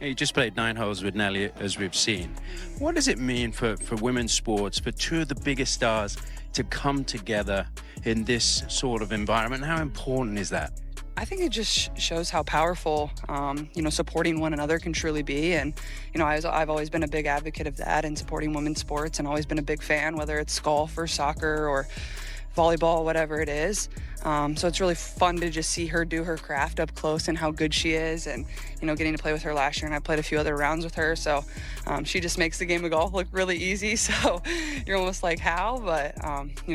You just played 9 holes with Nelly, as we've seen. What does it mean for women's sports, for two of the biggest stars to come together in this sort of environment? How important is that? I think it just shows how powerful, supporting one another can truly be. And, I've always been a big advocate of that and supporting women's sports, and always been a big fan, whether it's golf or soccer or volleyball, whatever it is. So it's really fun to just see her do her craft up close and how good she is. And, getting to play with her last year, and I played a few other rounds with her. So she just makes the game of golf look really easy. So you're almost like, how? But,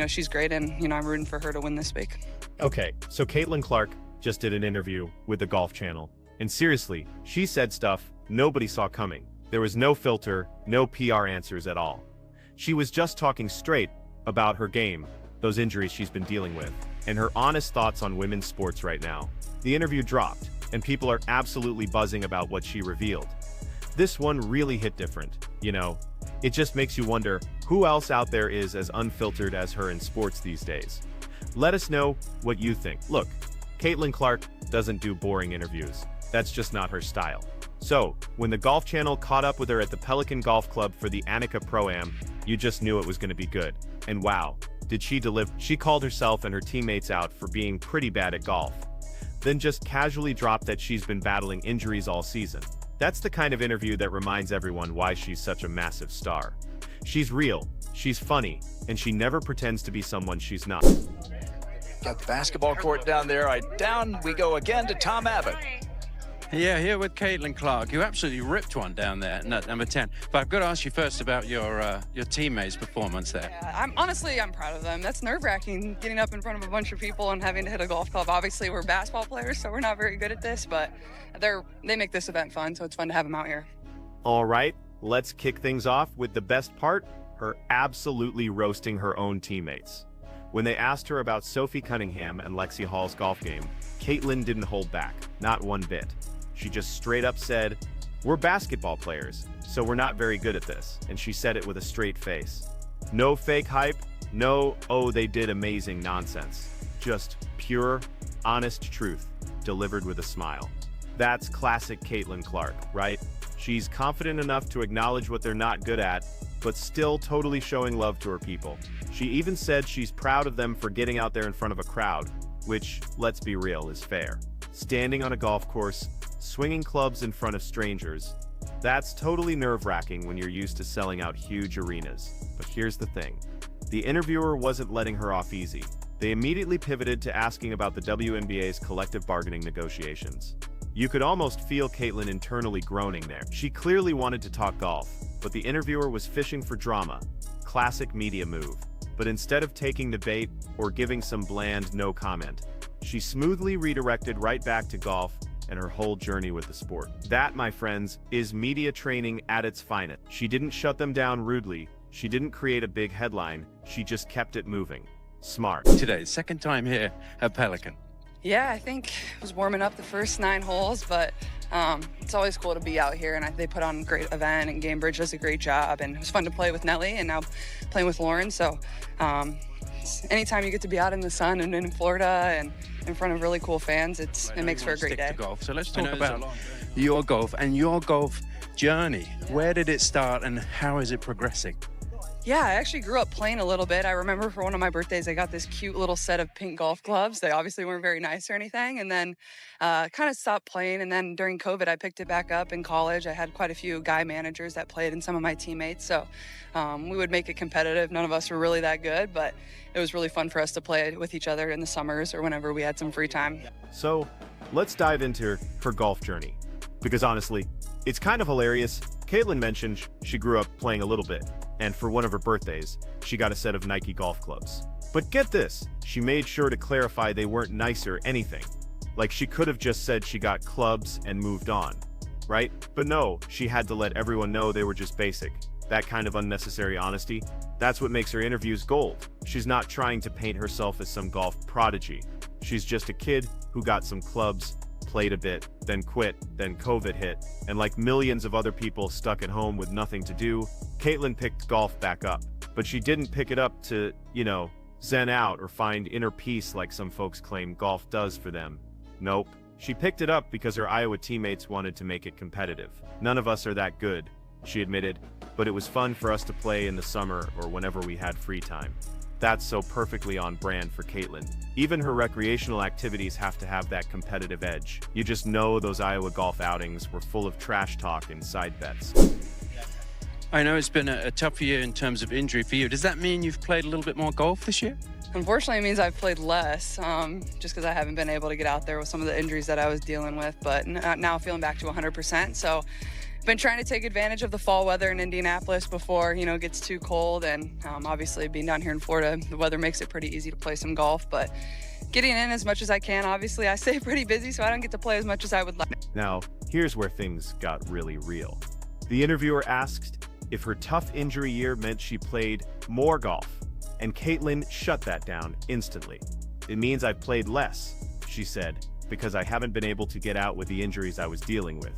she's great, and, I'm rooting for her to win this week. Okay, so Caitlin Clark just did an interview with the Golf Channel. And seriously, she said stuff nobody saw coming. There was no filter, no PR answers at all. She was just talking straight about her game, those injuries she's been dealing with, and her honest thoughts on women's sports right now. The interview dropped, and people are absolutely buzzing about what she revealed. This one really hit different, It just makes you wonder who else out there is as unfiltered as her in sports these days. Let us know what you think. Look, Caitlin Clark doesn't do boring interviews. That's just not her style. So, when the Golf Channel caught up with her at the Pelican Golf Club for the Annika Pro-Am, you just knew it was going to be good. And wow, did she deliver? She called herself and her teammates out for being pretty bad at golf. Then just casually dropped that she's been battling injuries all season. That's the kind of interview that reminds everyone why she's such a massive star. She's real, she's funny, and she never pretends to be someone she's not. Got the basketball court down there. Down we go again to Tom Abbott. Yeah, here with Caitlin Clark. You absolutely ripped one down there at number 10. But I've got to ask you first about your teammates' performance there. Yeah, I'm proud of them. That's nerve-wracking, getting up in front of a bunch of people and having to hit a golf club. Obviously, we're basketball players, so we're not very good at this, but they make this event fun, so it's fun to have them out here. All right, let's kick things off with the best part, her absolutely roasting her own teammates. When they asked her about Sophie Cunningham and Lexi Hall's golf game, Caitlin didn't hold back, not one bit. She just straight up said, "We're basketball players, so we're not very good at this," and she said it with a straight face. No fake hype, no, "oh, they did amazing" nonsense. Just pure, honest truth, delivered with a smile. That's classic Caitlin Clark, right? She's confident enough to acknowledge what they're not good at, but still totally showing love to her people. She even said she's proud of them for getting out there in front of a crowd, which, let's be real, is fair. Standing on a golf course, swinging clubs in front of strangers, that's totally nerve-wracking when you're used to selling out huge arenas. But here's the thing. The interviewer wasn't letting her off easy. They immediately pivoted to asking about the WNBA's collective bargaining negotiations. You could almost feel Caitlin internally groaning there. She clearly wanted to talk golf, but the interviewer was fishing for drama. Classic media move. But instead of taking the bait or giving some bland no comment, she smoothly redirected right back to golf and her whole journey with the sport. That, my friends, is media training at its finest. She didn't shut them down rudely. She didn't create a big headline. She just kept it moving. Smart. Today, second time here at Pelican. Yeah, I think it was warming up the first 9 holes, but it's always cool to be out here, and they put on a great event, and Gamebridge does a great job, and it was fun to play with Nelly and now playing with Lauren. So anytime you get to be out in the sun and in Florida and in front of really cool fans, it makes for a great day. To golf. So let's talk about your golf and your golf journey. Where did it start and how is it progressing? Yeah, I actually grew up playing a little bit. I remember for one of my birthdays, I got this cute little set of pink golf clubs. They obviously weren't very nice or anything. And then kind of stopped playing. And then during COVID, I picked it back up in college. I had quite a few guy managers that played and some of my teammates. So we would make it competitive. None of us were really that good, but it was really fun for us to play with each other in the summers or whenever we had some free time. So let's dive into her golf journey. Because honestly, it's kind of hilarious. Caitlin mentioned she grew up playing a little bit, and for one of her birthdays, she got a set of Nike golf clubs. But get this, she made sure to clarify they weren't nice or anything. Like she could have just said she got clubs and moved on, right? But no, she had to let everyone know they were just basic. That kind of unnecessary honesty, that's what makes her interviews gold. She's not trying to paint herself as some golf prodigy. She's just a kid who got some clubs, played a bit, then quit, then COVID hit, and like millions of other people stuck at home with nothing to do, Caitlin picked golf back up. But she didn't pick it up to, zen out or find inner peace like some folks claim golf does for them. Nope. She picked it up because her Iowa teammates wanted to make it competitive. "None of us are that good," she admitted, "but it was fun for us to play in the summer or whenever we had free time." That's so perfectly on brand for Caitlin. Even her recreational activities have to have that competitive edge. You just know those Iowa golf outings were full of trash talk and side bets. I know it's been a tough year in terms of injury for you. Does that mean you've played a little bit more golf this year? Unfortunately, it means I've played less, just because I haven't been able to get out there with some of the injuries that I was dealing with, but now feeling back to 100%. So been trying to take advantage of the fall weather in Indianapolis before, it gets too cold. And obviously being down here in Florida, the weather makes it pretty easy to play some golf, but getting in as much as I can. Obviously, I stay pretty busy, so I don't get to play as much as I would like. Now, here's where things got really real. The interviewer asked if her tough injury year meant she played more golf, and Caitlin shut that down instantly. "It means I've played less," she said, "because I haven't been able to get out with the injuries I was dealing with."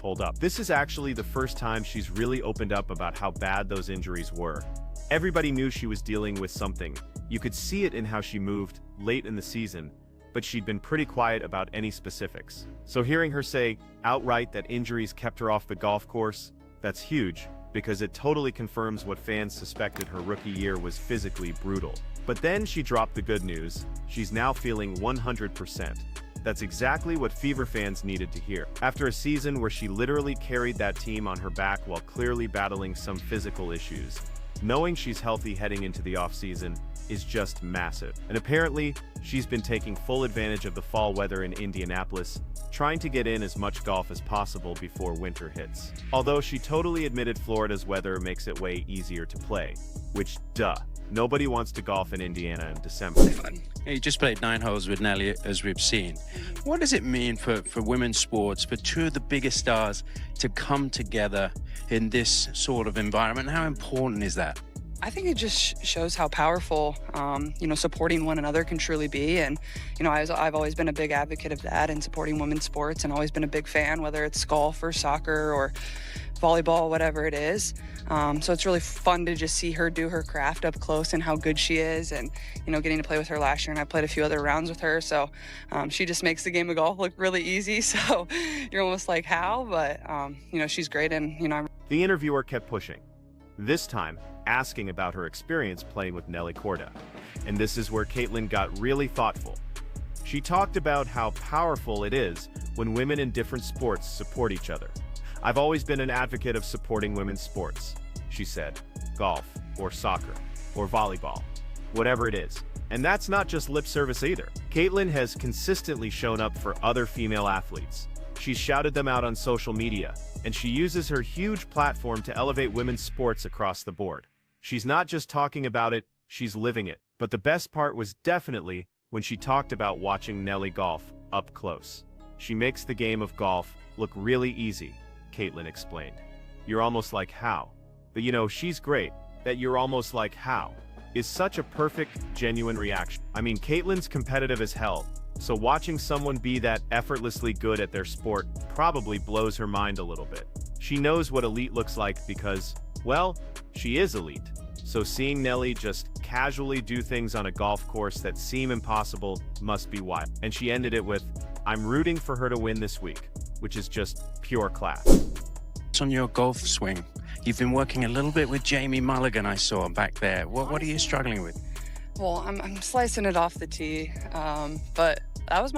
Hold up. This is actually the first time she's really opened up about how bad those injuries were. Everybody knew she was dealing with something. You could see it in how she moved late in the season, but she'd been pretty quiet about any specifics. So hearing her say outright that injuries kept her off the golf course, that's huge, because it totally confirms what fans suspected her rookie year was physically brutal. But then she dropped the good news. She's now feeling 100%. That's exactly what Fever fans needed to hear. After a season where she literally carried that team on her back while clearly battling some physical issues, knowing she's healthy heading into the offseason is just massive. And apparently, she's been taking full advantage of the fall weather in Indianapolis, trying to get in as much golf as possible before winter hits. Although she totally admitted Florida's weather makes it way easier to play, which, duh. Nobody wants to golf in Indiana in December. You just played 9 holes with Nelly, as we've seen. What does it mean for women's sports, for two of the biggest stars to come together in this sort of environment? How important is that? I think it just shows how powerful, supporting one another can truly be. And, I've always been a big advocate of that and supporting women's sports, and always been a big fan, whether it's golf or soccer or volleyball, whatever it is. So it's really fun to just see her do her craft up close and how good she is, and, getting to play with her last year, and I played a few other rounds with her. So she just makes the game of golf look really easy. So you're almost like, how? But, she's great. And, The interviewer kept pushing, this time asking about her experience playing with Nelly Korda. And this is where Caitlin got really thoughtful. She talked about how powerful it is when women in different sports support each other. "I've always been an advocate of supporting women's sports," she said. "Golf, or soccer, or volleyball, whatever it is." And that's not just lip service either. Caitlin has consistently shown up for other female athletes. She's shouted them out on social media, and she uses her huge platform to elevate women's sports across the board. She's not just talking about it, she's living it. But the best part was definitely when she talked about watching Nelly golf up close. "She makes the game of golf look really easy," Caitlin explained. "You're almost like, how? But she's great. That you're almost like, how? Is such a perfect, genuine reaction." I mean, Caitlin's competitive as hell, so watching someone be that effortlessly good at their sport probably blows her mind a little bit. She knows what elite looks like because, well, she is elite. So seeing Nelly just casually do things on a golf course that seem impossible must be wild. And she ended it with, "I'm rooting for her to win this week," which is just pure class. On your golf swing, you've been working a little bit with Jamie Mulligan, I saw back there. What are you struggling with? Well, I'm slicing it off the tee, but that was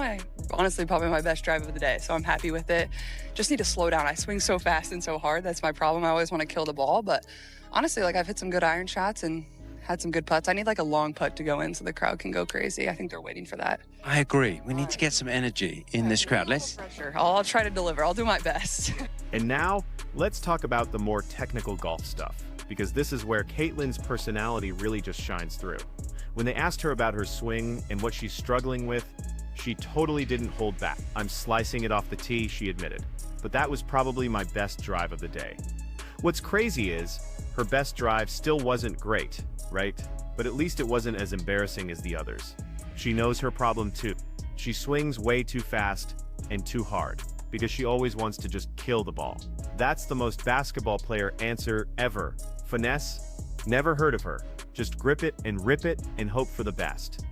honestly probably my best drive of the day, so I'm happy with it. Just need to slow down. I swing so fast and so hard. That's my problem. I always want to kill the ball, but honestly, I've hit some good iron shots and had some good putts. I need a long putt to go in so the crowd can go crazy. I think they're waiting for that. I agree. We need to get some energy in this crowd. Pressure. I'll try to deliver. I'll do my best. And now, let's talk about the more technical golf stuff, because this is where Caitlin's personality really just shines through. When they asked her about her swing and what she's struggling with, she totally didn't hold back. "I'm slicing it off the tee," she admitted. "But that was probably my best drive of the day." What's crazy is, her best drive still wasn't great, right? But at least it wasn't as embarrassing as the others. She knows her problem too. She swings way too fast and too hard, because she always wants to just kill the ball. That's the most basketball player answer ever. Finesse? Never heard of her. Just grip it and rip it and hope for the best.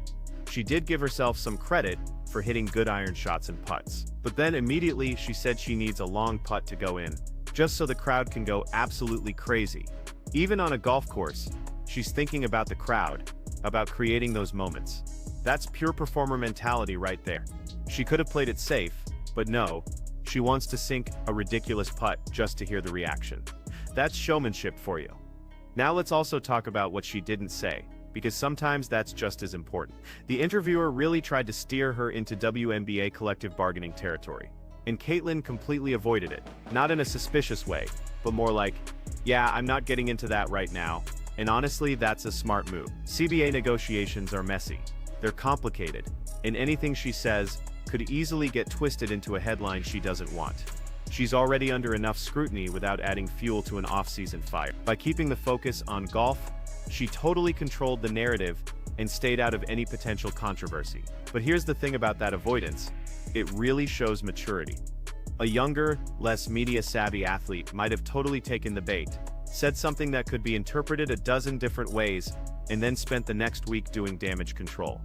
She did give herself some credit for hitting good iron shots and putts. But then immediately she said she needs a long putt to go in, just so the crowd can go absolutely crazy. Even on a golf course, she's thinking about the crowd, about creating those moments. That's pure performer mentality right there. She could have played it safe, but no, she wants to sink a ridiculous putt just to hear the reaction. That's showmanship for you. Now let's also talk about what she didn't say, because sometimes that's just as important. The interviewer really tried to steer her into WNBA collective bargaining territory, and Caitlin completely avoided it. Not in a suspicious way, but more like, yeah, I'm not getting into that right now, and honestly, that's a smart move. CBA negotiations are messy, they're complicated, and anything she says could easily get twisted into a headline she doesn't want. She's already under enough scrutiny without adding fuel to an off-season fire. By keeping the focus on golf, she totally controlled the narrative and stayed out of any potential controversy. But here's the thing about that avoidance, it really shows maturity. A younger, less media-savvy athlete might have totally taken the bait, said something that could be interpreted a dozen different ways, and then spent the next week doing damage control.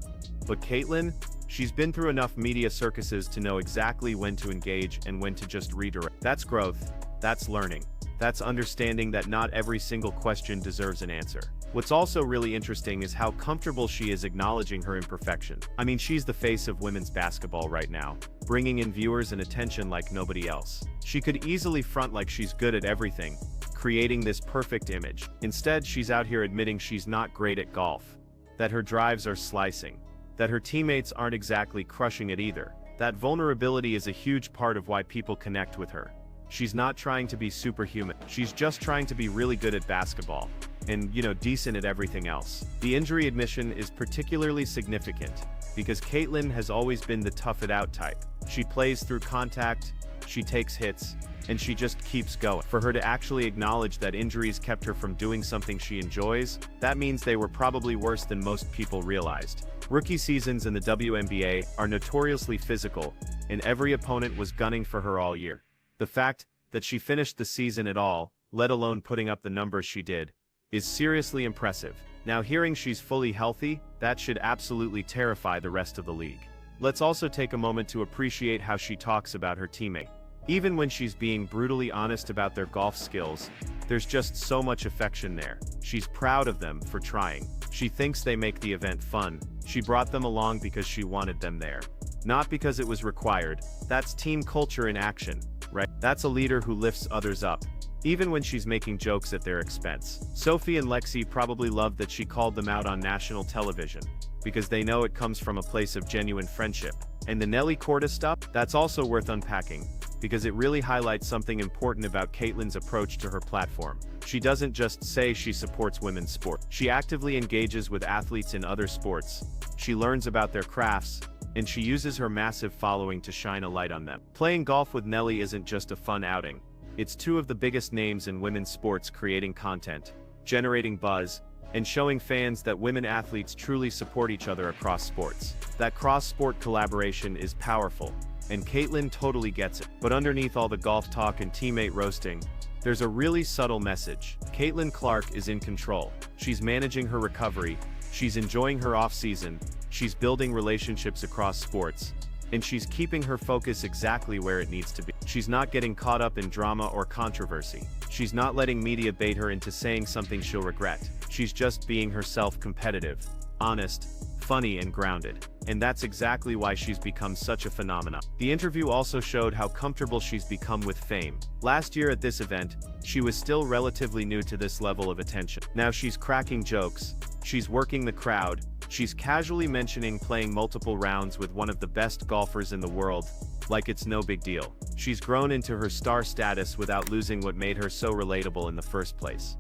But Caitlin, she's been through enough media circuses to know exactly when to engage and when to just redirect. That's growth, that's learning, that's understanding that not every single question deserves an answer. What's also really interesting is how comfortable she is acknowledging her imperfection. I mean, she's the face of women's basketball right now, bringing in viewers and attention like nobody else. She could easily front like she's good at everything, creating this perfect image. Instead, she's out here admitting she's not great at golf, that her drives are slicing, that her teammates aren't exactly crushing it either. That vulnerability is a huge part of why people connect with her. She's not trying to be superhuman, she's just trying to be really good at basketball, and, decent at everything else. The injury admission is particularly significant, because Caitlin has always been the tough it out type. She plays through contact, she takes hits, and she just keeps going. For her to actually acknowledge that injuries kept her from doing something she enjoys, that means they were probably worse than most people realized. Rookie seasons in the WNBA are notoriously physical, and every opponent was gunning for her all year. The fact that she finished the season at all, let alone putting up the numbers she did, is seriously impressive. Now, hearing she's fully healthy, that should absolutely terrify the rest of the league. Let's also take a moment to appreciate how she talks about her teammate. Even when she's being brutally honest about their golf skills, there's just so much affection there. She's proud of them for trying. She thinks they make the event fun. She brought them along because she wanted them there, not because it was required. That's team culture in action, right? That's a leader who lifts others up, even when she's making jokes at their expense. Sophie and Lexi probably loved that she called them out on national television, because they know it comes from a place of genuine friendship. And the Nelly Korda stuff, that's also worth unpacking, because it really highlights something important about Caitlin's approach to her platform. She doesn't just say she supports women's sport. She actively engages with athletes in other sports. She learns about their crafts, and she uses her massive following to shine a light on them. Playing golf with Nelly isn't just a fun outing. It's two of the biggest names in women's sports creating content, generating buzz, and showing fans that women athletes truly support each other across sports. That cross-sport collaboration is powerful, and Caitlin totally gets it. But underneath all the golf talk and teammate roasting, there's a really subtle message. Caitlin Clark is in control. She's managing her recovery, she's enjoying her off-season, she's building relationships across sports, and she's keeping her focus exactly where it needs to be. She's not getting caught up in drama or controversy. She's not letting media bait her into saying something she'll regret. She's just being herself, competitive, honest, funny, and grounded. And that's exactly why she's become such a phenomenon. The interview also showed how comfortable she's become with fame. Last year at this event, she was still relatively new to this level of attention. Now she's cracking jokes, she's working the crowd, she's casually mentioning playing multiple rounds with one of the best golfers in the world, like it's no big deal. She's grown into her star status without losing what made her so relatable in the first place.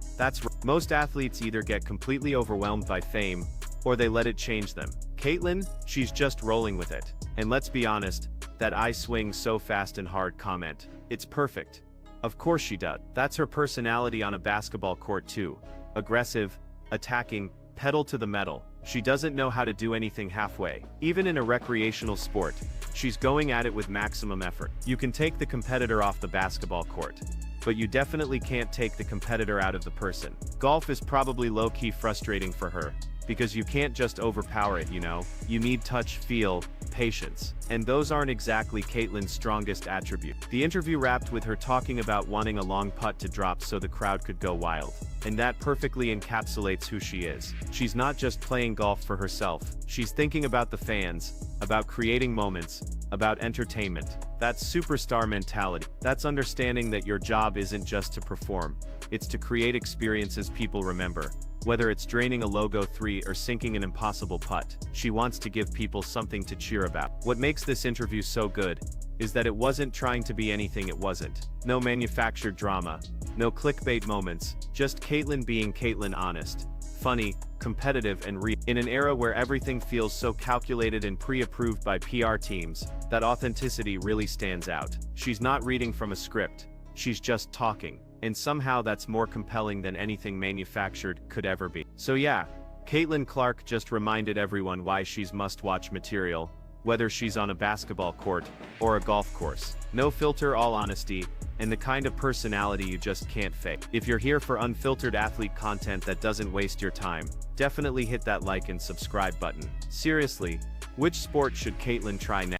Most athletes either get completely overwhelmed by fame, or they let it change them. Caitlin, she's just rolling with it. And let's be honest, that "I swing so fast and hard" comment, it's perfect. Of course she does. That's her personality on a basketball court too. Aggressive, attacking, pedal to the metal. She doesn't know how to do anything halfway. Even in a recreational sport, she's going at it with maximum effort. You can take the competitor off the basketball court, but you definitely can't take the competitor out of the person. Golf is probably low-key frustrating for her, because you can't just overpower it, you know? You need touch, feel, patience. And those aren't exactly Caitlin's strongest attribute. The interview wrapped with her talking about wanting a long putt to drop so the crowd could go wild. And that perfectly encapsulates who she is. She's not just playing golf for herself. She's thinking about the fans, about creating moments, about entertainment. That's superstar mentality. That's understanding that your job isn't just to perform. It's to create experiences people remember. Whether it's draining a logo 3 or sinking an impossible putt, she wants to give people something to cheer about. What makes this interview so good is that it wasn't trying to be anything it wasn't. No manufactured drama, no clickbait moments, just Caitlin being Caitlin, honest, funny, competitive and real. In an era where everything feels so calculated and pre-approved by PR teams, that authenticity really stands out. She's not reading from a script, she's just talking. And somehow that's more compelling than anything manufactured could ever be. So yeah, Caitlin Clark just reminded everyone why she's must-watch material, whether she's on a basketball court or a golf course. No filter, all honesty, and the kind of personality you just can't fake. If you're here for unfiltered athlete content that doesn't waste your time, definitely hit that like and subscribe button. Seriously, which sport should Caitlin try next?